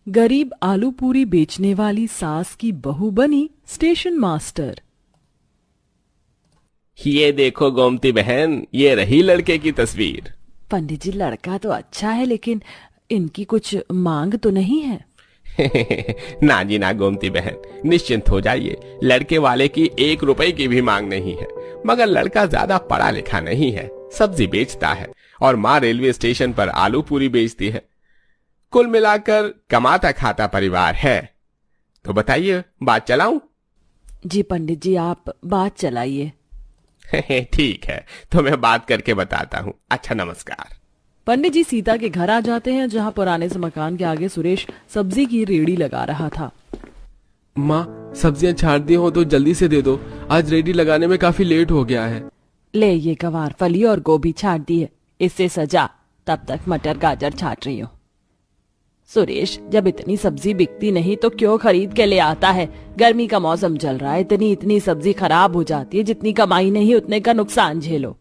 गरीब आलू पूरी बेचने वाली सास की बहू बनी स्टेशन मास्टर। ये देखो गोमती बहन, ये रही लड़के की तस्वीर। पंडित जी, लड़का तो अच्छा है लेकिन इनकी कुछ मांग तो नहीं है? ना जी ना गोमती बहन, निश्चिंत हो जाइए, लड़के वाले की 1 रुपए की भी मांग नहीं है। मगर लड़का ज्यादा पढ़ा लिखा नहीं है, सब्जी बेचता है और माँ रेलवे स्टेशन पर आलू पूरी बेचती है। कुल मिलाकर कमाता खाता परिवार है। तो बताइए, बात चलाऊं? जी पंडित जी, आप बात चलाइए। ठीक है, तो मैं बात करके बताता हूँ। अच्छा, नमस्कार। पंडित जी सीता के घर आ जाते हैं, जहाँ पुराने से मकान के आगे सुरेश सब्जी की रेड़ी लगा रहा था। माँ, सब्जियां छाट दी हो तो जल्दी से दे दो, आज रेडी लगाने में काफी लेट हो गया है। ले ये गवार फली और गोभी छाट दी है, इससे सजा, तब तक मटर गाजर छाट रही हूँ। सुरेश, जब इतनी सब्जी बिकती नहीं तो क्यों खरीद के ले आता है? गर्मी का मौसम चल रहा है, इतनी सब्जी खराब हो जाती है, जितनी कमाई नहीं उतने का नुकसान झेलो।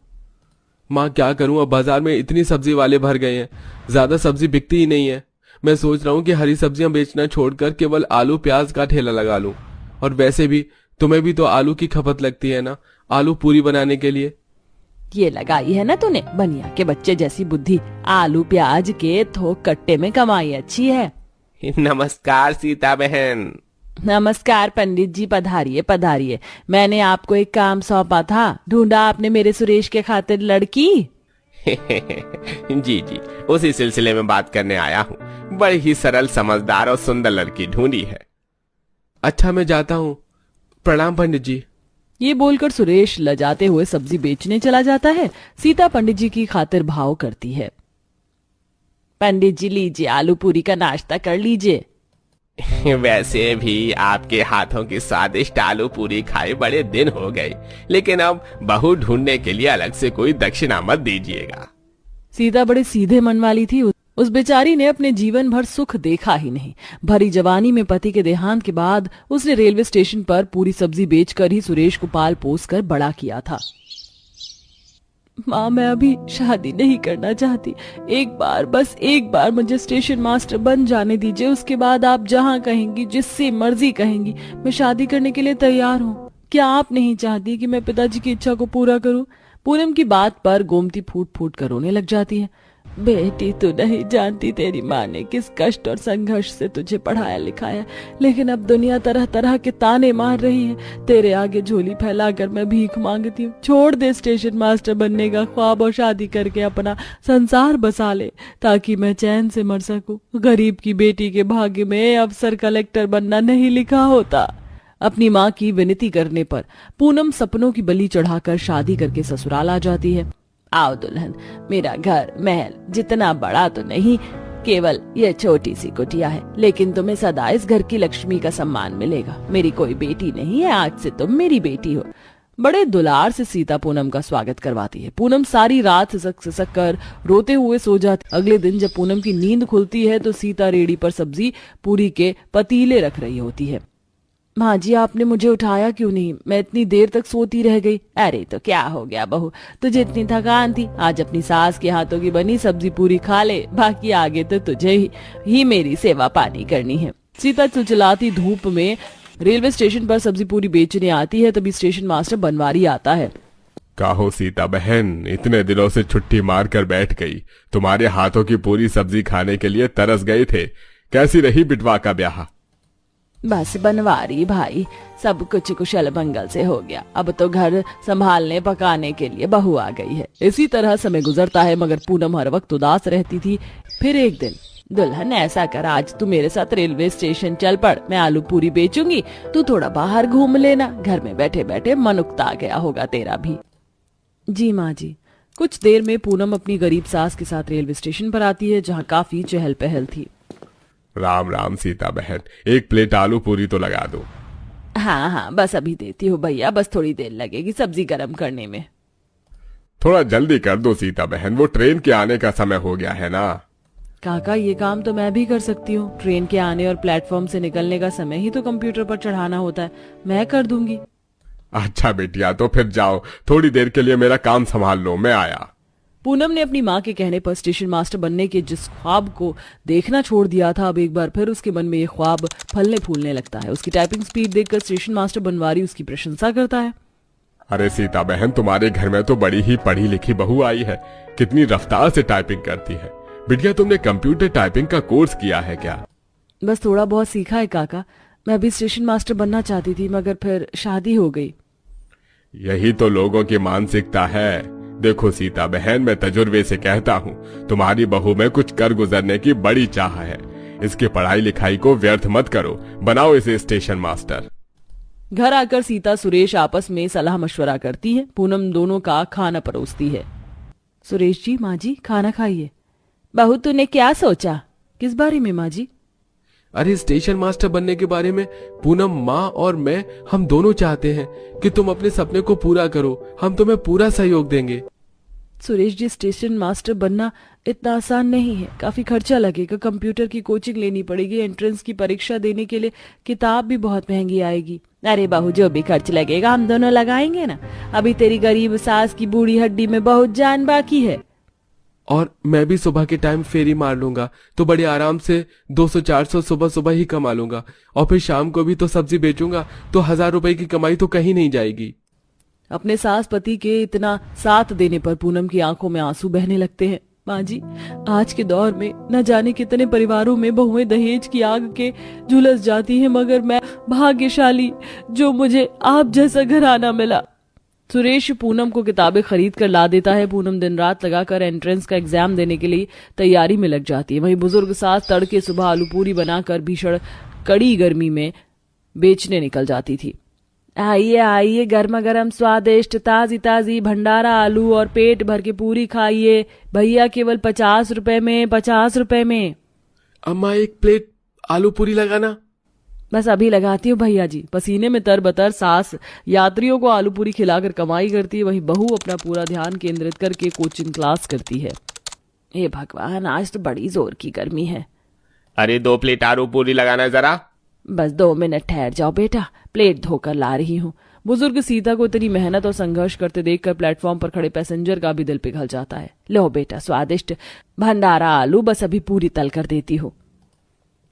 माँ, क्या करूँ, अब बाजार में इतनी सब्जी वाले भर गए हैं, ज्यादा सब्जी बिकती ही नहीं है। मैं सोच रहा हूँ कि हरी सब्जियां बेचना छोड़कर केवल आलू प्याज का ठेला लगा लूं। और वैसे भी तुम्हें भी तो आलू की खपत लगती है ना, आलू पूरी बनाने के लिए। ये लगाई है ना तूने बनिया के बच्चे जैसी बुद्धि, आलू प्याज के थोक कट्टे में कमाई अच्छी है। नमस्कार सीता बहन। नमस्कार पंडित जी, पधारिए पधारिए। मैंने आपको एक काम सौंपा था, ढूंढा आपने मेरे सुरेश के खातिर लड़की? जी जी, उसी सिलसिले में बात करने आया हूँ। बड़ी ही सरल, समझदार और सुंदर लड़की ढूंढी है। अच्छा, मैं जाता हूँ, प्रणाम पंडित जी। ये बोलकर सुरेश लजाते हुए सब्जी बेचने चला जाता है। सीता पंडित जी की खातिर भाव करती है। पंडित जी, लीजिए आलू पूरी का नाश्ता कर लीजिए। वैसे भी आपके हाथों की स्वादिष्ट आलू पूरी खाए बड़े दिन हो गए, लेकिन अब बहू ढूंढने के लिए अलग से कोई दक्षिणा मत दीजिएगा। सीता बड़े सीधे मन वाली थी। उस बेचारी ने अपने जीवन भर सुख देखा ही नहीं। भरी जवानी में पति के देहांत के बाद उसने रेलवे स्टेशन पर पूरी सब्जी बेचकर ही सुरेश को पाल पोस कर बड़ा किया था। माँ, मैं अभी शादी नहीं करना चाहती। एक बार, बस एक बार मुझे स्टेशन मास्टर बन जाने दीजिए, उसके बाद आप जहाँ कहेंगी, जिससे मर्जी कहेंगी, मैं शादी करने के लिए तैयार हूँ। क्या आप नहीं चाहती कि मैं पिताजी की इच्छा को पूरा करूँ? पूनम की बात पर गोमती फूट फूट कर रोने लग जाती है। बेटी, तू नहीं जानती तेरी माँ ने किस कष्ट और संघर्ष से तुझे पढ़ाया लिखाया, लेकिन अब दुनिया तरह तरह के ताने मार रही है। तेरे आगे झोली फैलाकर मैं भीख मांगती हूँ। छोड़ दे स्टेशन मास्टर बनने का ख्वाब और शादी करके अपना संसार बसा ले, ताकि मैं चैन से मर सकूं। गरीब की बेटी के भाग्य में अफसर कलेक्टर बनना नहीं लिखा होता। अपनी माँ की विनती करने पर पूनम सपनों की बलि चढ़ाकर शादी करके ससुराल आ जाती है। आओ दुल्हन, मेरा घर महल जितना बड़ा तो नहीं, केवल यह छोटी सी कुटिया है, लेकिन तुम्हें सदा इस घर की लक्ष्मी का सम्मान मिलेगा। मेरी कोई बेटी नहीं है, आज से तुम मेरी बेटी हो। बड़े दुलार से सीता पूनम का स्वागत करवाती है। पूनम सारी रात सिसक सिसक कर रोते हुए सो जाती। अगले दिन जब पूनम की नींद खुलती है तो सीता रेड़ी पर सब्जी पूरी के पतीले रख रही होती है। माँ जी, आपने मुझे उठाया क्यों नहीं? मैं इतनी देर तक सोती रह गई। अरे तो क्या हो गया बहू, तुझे इतनी थकान थी? आज अपनी सास के हाथों की बनी सब्जी पूरी खा ले, बाकी आगे तो तुझे ही मेरी सेवा पानी करनी है। सीता चिलचिलाती धूप में रेलवे स्टेशन पर सब्जी पूरी बेचने आती है। तभी स्टेशन मास्टर बनवारी आता है। कहो सीता बहन, इतने दिनों से छुट्टी मार कर बैठ गई, तुम्हारे हाथों की पूरी सब्जी खाने के लिए तरस गए थे। कैसी रही बिटवा का ब्याह? बस बनवारी भाई, सब कुछ कुशल मंगल से हो गया। अब तो घर संभालने पकाने के लिए बहू आ गई है। इसी तरह समय गुजरता है, मगर पूनम हर वक्त उदास रहती थी। फिर एक दिन, दुल्हन ऐसा कर, आज तू मेरे साथ रेलवे स्टेशन चल पड़, मैं आलू पूरी बेचूंगी, तू थोड़ा बाहर घूम लेना। घर में बैठे बैठे मन उकता गया होगा तेरा भी। जी माँ जी। कुछ देर में पूनम अपनी गरीब सास के साथ रेलवे स्टेशन पर आती है, जहाँ काफी चहल पहल थी। राम राम सीता बहन, एक प्लेट आलू पूरी तो लगा दो। हाँ हाँ, बस अभी देती हूँ भैया, बस थोड़ी देर लगेगी सब्जी गर्म करने में। थोड़ा जल्दी कर दो सीता बहन, वो ट्रेन के आने का समय हो गया है ना। काका, ये काम तो मैं भी कर सकती हूँ। ट्रेन के आने और प्लेटफॉर्म से निकलने का समय ही तो कंप्यूटर पर चढ़ाना होता है, मैं कर दूंगी। अच्छा बेटिया, तो फिर जाओ, थोड़ी देर के लिए मेरा काम संभाल लो, मैं आया। पूनम ने अपनी माँ के कहने पर स्टेशन मास्टर बनने के जिस ख्वाब को देखना छोड़ दिया था, अब एक बार फिर उसके मन में ये ख्वाब फलने फूलने लगता है। उसकी टाइपिंग स्पीड देखकर स्टेशन मास्टर बनवारी उसकी प्रशंसा करता है। अरे सीता बहन, तुम्हारे घर में तो बड़ी ही पढ़ी लिखी बहू आई है। कितनी रफ्तार से टाइपिंग करती है। बिटिया, तुमने कंप्यूटर टाइपिंग का कोर्स किया है क्या? बस थोड़ा बहुत सीखा है काका। मैं भी स्टेशन मास्टर बनना चाहती थी, मगर फिर शादी हो गई। यही तो लोगों की मानसिकता है। देखो सीता बहन, मैं तजुर्बे से कहता हूँ, तुम्हारी बहू में कुछ कर गुजरने की बड़ी चाह है। इसकी पढ़ाई लिखाई को व्यर्थ मत करो, बनाओ इसे स्टेशन मास्टर। घर आकर सीता सुरेश आपस में सलाह मशवरा करती है। पूनम दोनों का खाना परोसती है। सुरेश जी, माँ जी खाना खाइए। बहू, तूने क्या सोचा? किस बारे में माँ जी? अरे स्टेशन मास्टर बनने के बारे में। पूनम, माँ और मैं, हम दोनों चाहते हैं कि तुम अपने सपने को पूरा करो। हम तुम्हें पूरा सहयोग देंगे। सुरेश जी, स्टेशन मास्टर बनना इतना आसान नहीं है। काफी खर्चा लगेगा। कंप्यूटर की कोचिंग लेनी पड़ेगी। एंट्रेंस की परीक्षा देने के लिए किताब भी बहुत महंगी आएगी। अरे बहू, जो भी खर्च लगेगा हम दोनों लगाएंगे ना। अभी तेरी गरीब सास की बूढ़ी हड्डी में बहुत जान बाकी है। और मैं भी सुबह के टाइम फेरी मार लूंगा तो बड़े आराम से 200-400 सुबह सुबह ही कमा लूंगा। और फिर शाम को भी तो सब्जी बेचूंगा तो 1000 रुपए की कमाई तो कहीं नहीं जाएगी। अपने सास पति के इतना साथ देने पर पूनम की आंखों में आंसू बहने लगते हैं। माँ जी, आज के दौर में न जाने कितने परिवारों में बहुएं दहेज की आग के झुलस जाती हैं, मगर मैं भाग्यशाली जो मुझे आप जैसा घराना मिला। सुरेश पूनम को किताबें खरीद कर ला देता है। पूनम दिन रात लगाकर एंट्रेंस का एग्जाम देने के लिए तैयारी में लग जाती है। वहीं बुजुर्ग सास तड़के सुबह आलू पूरी बनाकर भीषण कड़ी गर्मी में बेचने निकल जाती थी। आइए आइए, गर्मा गर्म स्वादिष्ट ताजी ताजी भंडारा आलू और पेट भर के पूरी खाइए भैया, केवल 50 रुपए में, 50 रुपए में। अम्मा, एक प्लेट आलू पूरी लगाना। बस अभी लगाती हूँ भैया जी। पसीने में तरबतर सास यात्रियों को आलू पूरी खिलाकर कमाई करती है। वही बहू अपना पूरा ध्यान केंद्रित करके कोचिंग क्लास करती है। हे भगवान, आज तो बड़ी जोर की गर्मी है। अरे 2 प्लेट आलू पूरी लगाना जरा। बस 2 मिनट ठहर जाओ बेटा, प्लेट धोकर ला रही हूँ। बुजुर्ग सीता को इतनी मेहनत और संघर्ष करते देखकर प्लेटफॉर्म पर खड़े पैसेंजर का भी दिल पिघल जाता है। लो बेटा, स्वादिष्ट भंडारा आलू, बस अभी पूरी तल कर देती हूँ।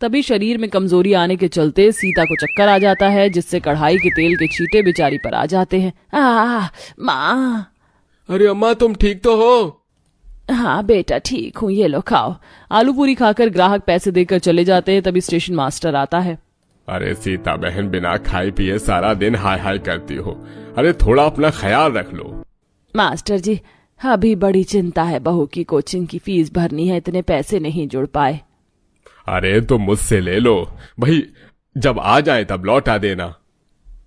तभी शरीर में कमजोरी आने के चलते सीता को चक्कर आ जाता है, जिससे कढ़ाई के तेल के छींटे बेचारी पर आ जाते हैं। माँ। अरे अम्मा, तुम ठीक तो हो? हाँ बेटा, ठीक हूँ, ये लो खाओ। आलू पूरी खाकर ग्राहक पैसे देकर चले जाते हैं। तभी स्टेशन मास्टर आता है। अरे सीता बहन, बिना खाए पिए सारा दिन हाय हाय करती हो। अरे थोड़ा अपना ख्याल रख लो। मास्टर जी, अभी बड़ी चिंता है। बहू की कोचिंग की फीस भरनी है, इतने पैसे नहीं जुड़ पाए। अरे तो मुझसे ले लो भाई, जब आ जाए तब लौटा देना।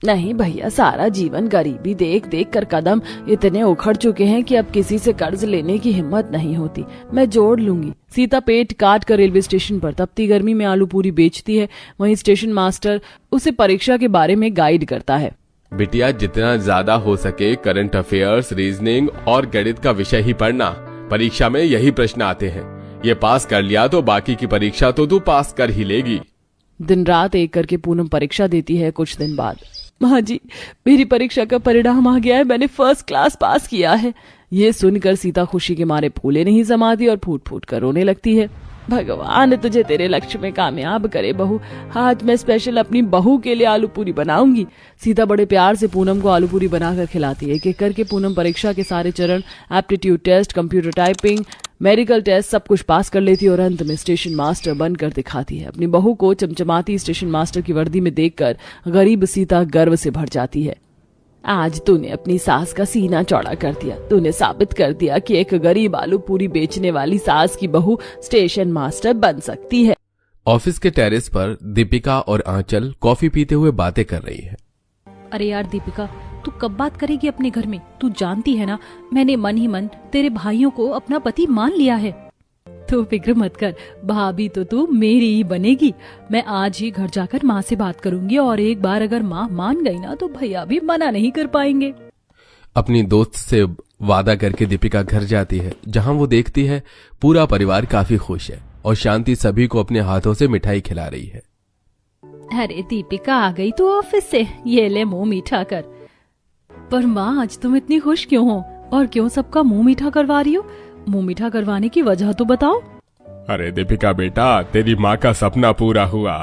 नहीं भैया, सारा जीवन गरीबी देख देख कर कदम इतने उखड़ चुके हैं कि अब किसी से कर्ज लेने की हिम्मत नहीं होती। मैं जोड़ लूंगी। सीता पेट काट कर रेलवे स्टेशन पर तपती गर्मी में आलू पूरी बेचती है। वहीं स्टेशन मास्टर उसे परीक्षा के बारे में गाइड करता है। बिटिया, जितना ज्यादा हो सके करंट अफेयर्स, रीजनिंग और गणित का विषय ही पढ़ना। परीक्षा में यही प्रश्न आते हैं। ये पास कर लिया तो बाकी की परीक्षा तो तू पास कर ही लेगी। दिन रात एक करके पूनम परीक्षा देती है। कुछ दिन बाद, माँ जी, मेरी परीक्षा का परिणाम आ गया है। मैंने फर्स्ट क्लास पास किया है। ये सुनकर सीता खुशी के मारे फूले नहीं समाती और फूट फूट कर रोने लगती है। भगवान तुझे तेरे लक्ष्य में कामयाब करे बहू। आज मैं स्पेशल अपनी बहू के लिए आलू पूरी बनाऊंगी। सीता बड़े प्यार से पूनम को आलू पूरी बनाकर खिलाती है। एक एक करके पूनम परीक्षा के सारे चरण, aptitude test, computer typing, medical test सब कुछ पास कर लेती है और अंत में स्टेशन मास्टर बनकर दिखाती है। अपनी बहू को चमचमाती स्टेशन मास्टर की वर्दी में देखकर गरीब सीता गर्व से भर जाती है। आज तूने अपनी सास का सीना चौड़ा कर दिया। तूने साबित कर दिया कि एक गरीब आलू पूरी बेचने वाली सास की बहू स्टेशन मास्टर बन सकती है। ऑफिस के टेरेस पर दीपिका और आंचल कॉफी पीते हुए बातें कर रही है। अरे यार दीपिका, तू कब बात करेगी अपने घर में? तू जानती है ना, मैंने मन ही मन तेरे भाइयों को अपना पति मान लिया है। तो फिक्र मत कर, भाभी तो तू मेरी ही बनेगी। मैं आज ही घर जाकर माँ से बात करूंगी और एक बार अगर माँ मान गई ना तो भैया भी मना नहीं कर पाएंगे। अपनी दोस्त से वादा करके दीपिका घर जाती है, जहां वो देखती है पूरा परिवार काफी खुश है और शांति सभी को अपने हाथों से मिठाई खिला रही है। अरे दीपिका, आ गई तू ऑफिस से? ये ले मुंह मीठा कर। पर माँ, आज तुम इतनी खुश क्यों हो और क्यों सबका मुंह मीठा करवा रही हो? मुंह मीठा करवाने की वजह तो बताओ। अरे दीपिका बेटा, तेरी माँ का सपना पूरा हुआ।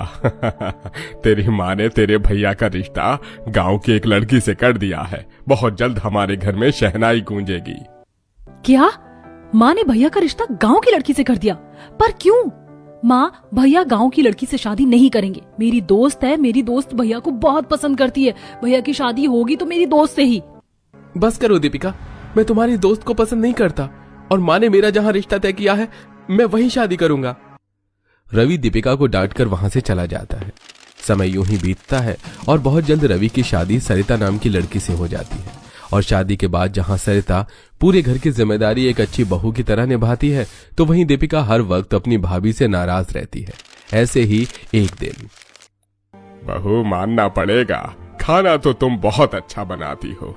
तेरी माँ ने तेरे भैया का रिश्ता गांव की एक लड़की से कर दिया है। बहुत जल्द हमारे घर में शहनाई गूंजेगी। क्या? माँ ने भैया का रिश्ता गांव की लड़की से कर दिया? पर क्यों? माँ, भैया गांव की लड़की से शादी नहीं करेंगे। मेरी दोस्त है, मेरी दोस्त भैया को बहुत पसंद करती है। भैया की शादी होगी तो मेरी दोस्त से ही। बस करो दीपिका, मैं तुम्हारी दोस्त को पसंद नहीं करता और माँ ने मेरा जहां रिश्ता तय किया है मैं वहीं शादी करूंगा। रवि दीपिका को डांटकर वहां से चला जाता है। समय यूं ही बीतता है और बहुत जल्द रवि की शादी सरिता नाम की लड़की से हो जाती है। और शादी के बाद जहां सरिता पूरे घर की जिम्मेदारी एक अच्छी बहू की तरह निभाती है, तो वहीं दीपिका हर वक्त अपनी भाभी से नाराज रहती है। ऐसे ही एक दिन, बहू मानना पड़ेगा, खाना तो तुम बहुत अच्छा बनाती हो।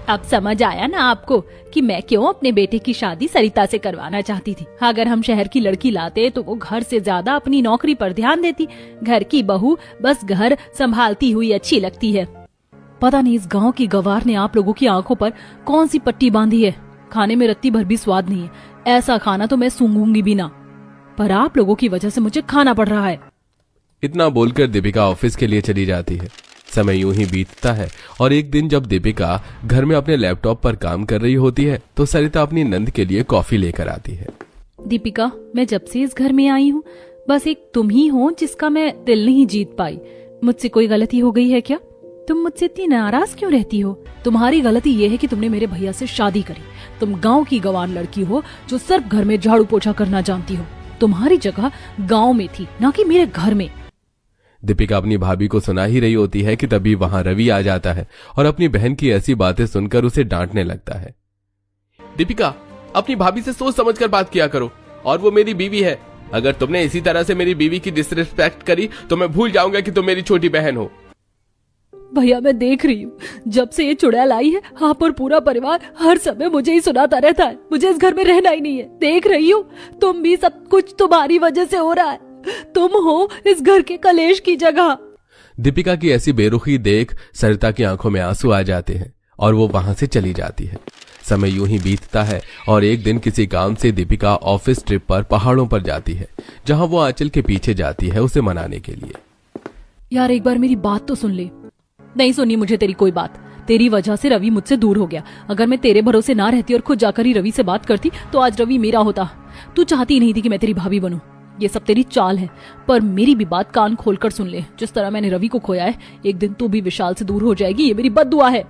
अब समझ आया ना आपको कि मैं क्यों अपने बेटे की शादी सरिता से करवाना चाहती थी। अगर हम शहर की लड़की लाते तो वो घर से ज्यादा अपनी नौकरी पर ध्यान देती। घर की बहू बस घर संभालती हुई अच्छी लगती है। पता नहीं इस गांव की गवार ने आप लोगों की आंखों पर कौन सी पट्टी बांधी है। खाने में रत्ती भर भी स्वाद नहीं है। ऐसा खाना तो मैं सूंघूंगी भी ना, पर आप लोगों की वजह से मुझे खाना पड़ रहा है। इतना बोलकर दीपिका ऑफिस के लिए चली जाती है। समय यूं ही बीतता है और एक दिन जब दीपिका घर में अपने लैपटॉप पर काम कर रही होती है तो सरिता अपनी नंद के लिए कॉफी लेकर आती है। दीपिका, मैं जब से इस घर में आई हूँ बस एक तुम ही हो जिसका मैं दिल नहीं जीत पाई। मुझसे कोई गलती हो गई है क्या? तुम मुझसे इतनी नाराज क्यों रहती हो? तुम्हारी गलती ये है कि तुमने मेरे भैया से शादी करी। तुम गांव की गंवार लड़की हो जो सिर्फ घर में झाड़ू पोछा करना जानती हो। तुम्हारी जगह गांव में थी, ना कि मेरे घर में। दीपिका अपनी भाभी को सुना ही रही होती है कि तभी वहां रवि आ जाता है और अपनी बहन की ऐसी बातें सुनकर उसे डांटने लगता है। दीपिका, अपनी भाभी से सोच समझकर बात किया करो, और वो मेरी बीवी है। अगर तुमने इसी तरह से मेरी बीवी की डिसरिस्पेक्ट करी तो मैं भूल जाऊंगा कि तुम मेरी छोटी बहन हो। भैया, मैं देख रही हूँ जब से ये चुड़ैल आई है आप और पूरा परिवार हर समय मुझे ही सुनाता रहता है। मुझे इस घर में रहना ही नहीं है। देख रही हूँ तुम भी, सब कुछ तुम्हारी वजह से हो रहा है। तुम हो इस घर के कलेश की जगह। दीपिका की ऐसी बेरुखी देख सरिता की आंखों में आंसू आ जाते हैं और वो वहां से चली जाती है। समय यूं ही बीतता है और एक दिन किसी काम से दीपिका ऑफिस ट्रिप पर पहाड़ों पर जाती है, जहां वो आंचल के पीछे जाती है उसे मनाने के लिए। यार, एक बार मेरी बात तो सुन ले। नहीं सुनी मुझे तेरी कोई बात। तेरी वजह से रवि मुझसे दूर हो गया। अगर मैं तेरे भरोसे ना रहती और खुद जाकर ही रवि से बात करती तो आज रवि मेरा होता। तू चाहती नहीं थी कि मैं तेरी भाभी बनूं। ये सब तेरी चाल है, पर मेरी भी बात कान खोलकर सुन ले। जिस तरह मैंने रवि को खोया है, एक दिन तू भी विशाल से दूर हो जाएगी। ये मेरी बद्दुआ है।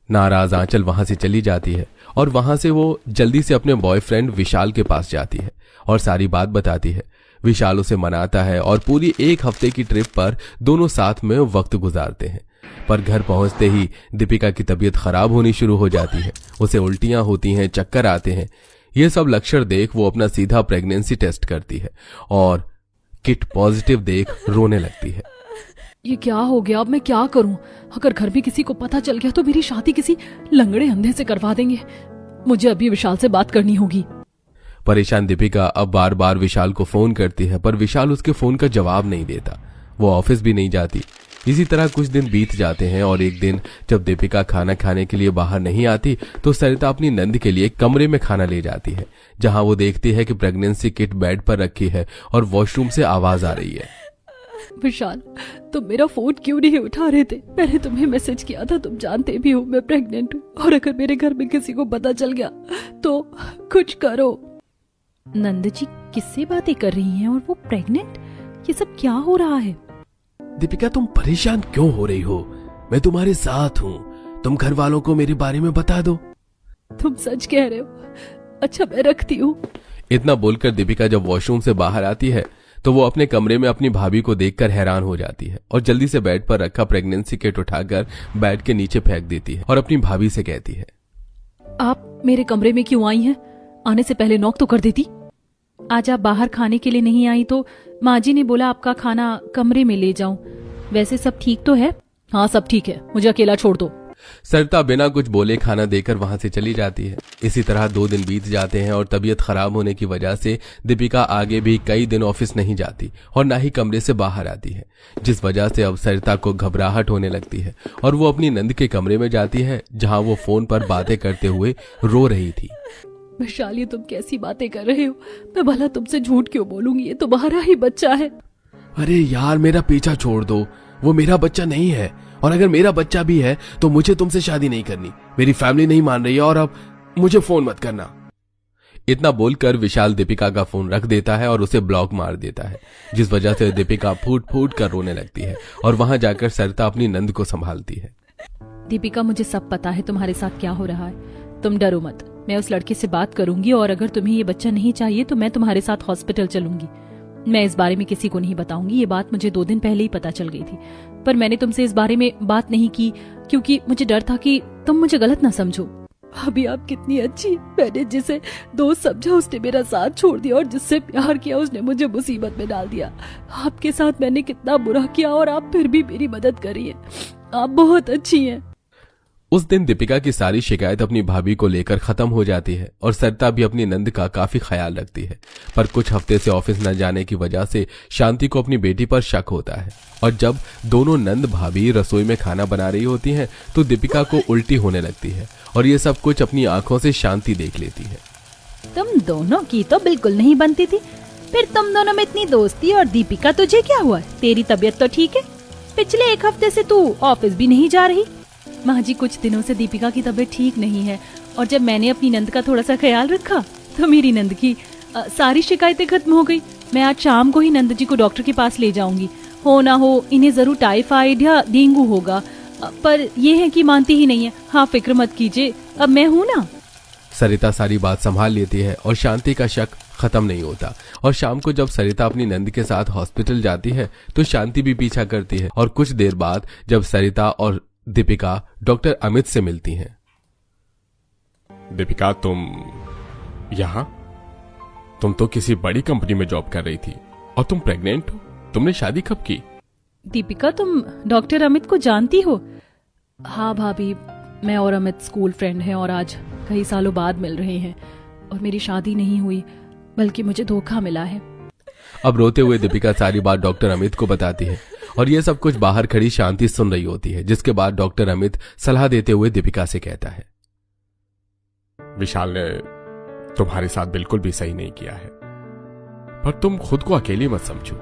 नाराज आंचल वहां से चली जाती है और वहां से वो जल्दी से अपने बॉयफ्रेंड विशाल के पास जाती है और सारी बात बताती है। विशाल उसे मनाता है और पूरी एक हफ्ते की ट्रिप पर दोनों साथ में वक्त गुजारते हैं। पर घर पहुंचते ही दीपिका की तबीयत खराब होनी शुरू हो जाती है। उसे उल्टियां होती हैं, चक्कर आते हैं। ये सब लक्षण देख वो अपना सीधा प्रेगनेंसी टेस्ट करती है और किट पॉजिटिव देख रोने लगती है। ये क्या हो गया? अब मैं क्या करूं? अगर घर में किसी को पता चल गया तो मेरी शादी किसी लंगड़े अंधे से करवा देंगे। मुझे अभी विशाल से बात करनी होगी। परेशान दीपिका अब बार बार विशाल को फोन करती है, पर विशाल उसके फोन का जवाब नहीं देता। वो ऑफिस भी नहीं जाती। इसी तरह कुछ दिन बीत जाते हैं और एक दिन जब दीपिका खाना खाने के लिए बाहर नहीं आती तो सरिता अपनी नंद के लिए कमरे में खाना ले जाती है, जहां वो देखती है कि प्रेगनेंसी किट बेड पर रखी है और वॉशरूम से आवाज आ रही है। विशाल, तुम मेरा फोन क्यों नहीं उठा रहे थे? मैंने तुम्हें मैसेज किया था। तुम जानते भी हो मैं प्रेग्नेंट हूँ, और अगर मेरे घर में किसी को पता चल गया तो कुछ करो। नंद जी किससे बातें कर रही हैं और वो प्रेग्नेंट? ये सब क्या हो रहा है? दीपिका, तुम परेशान क्यों हो रही हो? मैं तुम्हारे साथ हूँ। तुम घर वालों को मेरे बारे में बता दो। तुम सच कह रहे हो? अच्छा, मैं रखती हूँ। इतना बोलकर दीपिका जब वॉशरूम से बाहर आती है तो वो अपने कमरे में अपनी भाभी को देखकर हैरान हो जाती है और जल्दी से बेड पर रखा प्रेगनेंसी किट उठाकर बेड के नीचे फेंक देती है और अपनी भाभी से कहती है, आप मेरे कमरे में क्यों आई हैं? आने से पहले नॉक तो कर देती। आज आप बाहर खाने के लिए नहीं आई तो माँ जी ने बोला आपका खाना कमरे में ले जाऊं। वैसे सब ठीक तो है? हाँ, सब ठीक है। मुझे अकेला छोड़ दो। सरिता बिना कुछ बोले खाना देकर वहां से चली जाती है। इसी तरह 2 दिन बीत जाते हैं और तबीयत खराब होने की वजह से दीपिका आगे भी कई दिन ऑफिस नहीं जाती और ना ही कमरे से बाहर आती है, जिस वजह से अब सरिता को घबराहट होने लगती है और वो अपनी नंद के कमरे में जाती है, जहां वो फोन पर बातें करते हुए रो रही थी। वैशाली तुम कैसी बातें कर रहे हो? मैं भला तुमसे झूठ क्यों बोलूंगी? ये तुम्हारा ही बच्चा है। अरे यार मेरा पीछा छोड़ दो, वो मेरा बच्चा नहीं है, और अगर मेरा बच्चा भी है तो मुझे तुमसे शादी नहीं करनी। मेरी फैमिली नहीं मान रही है और अब मुझे फोन मत करना। इतना बोलकर विशाल दीपिका का फोन रख देता है और उसे ब्लॉक मार देता है, जिस वजह से दीपिका फूट फूट कर रोने लगती है और वहां जाकर सरिता अपनी नंद को संभालती है। दीपिका, मुझे सब पता है तुम्हारे साथ क्या हो रहा है। तुम डरो मत, मैं उस लड़के से बात करूंगी और अगर तुम्हें ये बच्चा नहीं चाहिए तो मैं तुम्हारे साथ हॉस्पिटल चलूंगी। मैं इस बारे में किसी को नहीं बताऊंगी। ये बात मुझे 2 दिन पहले ही पता चल गई थी, पर मैंने तुमसे इस बारे में बात नहीं की क्योंकि मुझे डर था कि तुम मुझे गलत ना समझो। अभी आप कितनी अच्छी, मैंने जिसे दोस्त समझा उसने मेरा साथ छोड़ दिया और जिससे प्यार किया उसने मुझे मुसीबत में डाल दिया। आपके साथ मैंने कितना बुरा किया और आप फिर भी मेरी मदद करिए। आप बहुत अच्छी हैं। उस दिन दीपिका की सारी शिकायत अपनी भाभी को लेकर खत्म हो जाती है और सरिता भी अपनी नंद का काफी ख्याल रखती है। पर कुछ हफ्ते से ऑफिस न जाने की वजह से शांति को अपनी बेटी पर शक होता है और जब दोनों नंद भाभी रसोई में खाना बना रही होती हैं तो दीपिका को उल्टी होने लगती है और ये सब कुछ अपनी आंखों से शांति देख लेती है। तुम दोनों की तो बिल्कुल नहीं बनती थी, फिर तुम दोनों में इतनी दोस्ती। और दीपिका, तुझे क्या हुआ? तेरी तबीयत तो ठीक है? पिछले 1 हफ्ते से तू ऑफिस भी नहीं जा रही। माँ जी, कुछ दिनों से दीपिका की तबीयत ठीक नहीं है और जब मैंने अपनी नंद का थोड़ा सा ख्याल रखा तो मेरी नंद की सारी शिकायतें खत्म हो गई। मैं आज शाम को ही नंद जी को डॉक्टर के पास ले जाऊंगी। हो ना हो इन्हें जरूर टाइफाइड या डेंगू होगा, पर ये है कि मानती ही नहीं है। हाँ, फिक्र मत कीजिए, अब मैं हूँ ना। सरिता सारी बात संभाल लेती है और शांति का शक खत्म नहीं होता। और शाम को जब सरिता अपनी नंद के साथ हॉस्पिटल जाती है तो शांति भी पीछा करती है और कुछ देर बाद जब सरिता और दीपिका डॉक्टर अमित से मिलती हैं। दीपिका, तुम यहाँ? तुम तो किसी बड़ी कंपनी में जॉब कर रही थी और तुम प्रेग्नेंट हो। तुमने शादी कब की? दीपिका, तुम डॉक्टर अमित को जानती हो? हाँ भाभी, मैं और अमित स्कूल फ्रेंड हैं और आज कई सालों बाद मिल रहे हैं और मेरी शादी नहीं हुई बल्कि मुझे धोखा मिला है। अब रोते हुए दीपिका सारी बात डॉक्टर अमित को बताती है और ये सब कुछ बाहर खड़ी शांति सुन रही होती है, जिसके बाद डॉक्टर अमित सलाह देते हुए दीपिका से कहता है, विशाल ने तुम्हारे साथ बिल्कुल भी सही नहीं किया है, पर तुम खुद को अकेली मत समझो।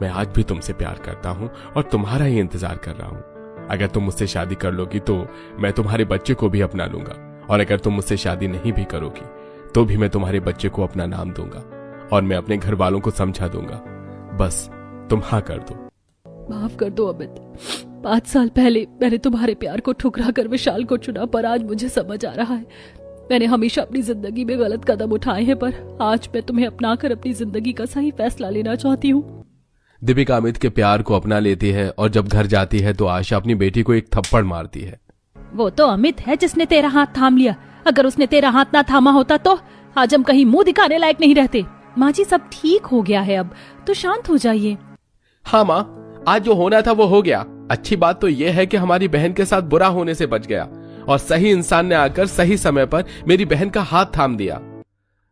मैं आज भी तुमसे प्यार करता हूं और तुम्हारा ही इंतजार कर रहा हूं। अगर तुम मुझसे शादी कर लोगी तो मैं तुम्हारे बच्चे को भी अपना लूंगा, और अगर तुम मुझसे शादी नहीं भी करोगी तो भी मैं तुम्हारे बच्चे को अपना नाम दूंगा और मैं अपने घर वालों को समझा दूंगा। बस तुम हाँ कर दो। माफ कर दो अमित, 5 साल पहले मैंने तुम्हारे प्यार को ठुकरा कर विशाल को चुना, पर आज मुझे समझ आ रहा है मैंने हमेशा अपनी जिंदगी में गलत कदम उठाए हैं, पर आज मैं तुम्हें अपनाकर अपनी जिंदगी का सही फैसला लेना चाहती हूँ। दीपिका अमित के प्यार को अपना लेती है और जब घर जाती है तो आशा अपनी बेटी को एक थप्पड़ मारती है। वो तो अमित है जिसने तेरा हाथ थाम लिया। अगर उसने तेरा हाथ ना थामा होता तो आज हम कहीं मुंह दिखाने लायक नहीं रहते। माँ जी, सब ठीक हो गया है, अब तो शांत हो जाइए। हाँ माँ, आज जो होना था वो हो गया। अच्छी बात तो ये है कि हमारी बहन के साथ बुरा होने से बच गया और सही इंसान ने आकर सही समय पर मेरी बहन का हाथ थाम दिया।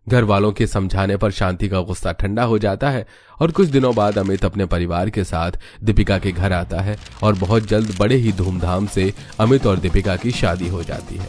घर वालों के समझाने पर शांति का गुस्सा ठंडा हो जाता है और कुछ दिनों बाद अमित अपने परिवार के साथ दीपिका के घर आता है और बहुत जल्द बड़े ही धूमधाम से अमित और दीपिका की शादी हो जाती है।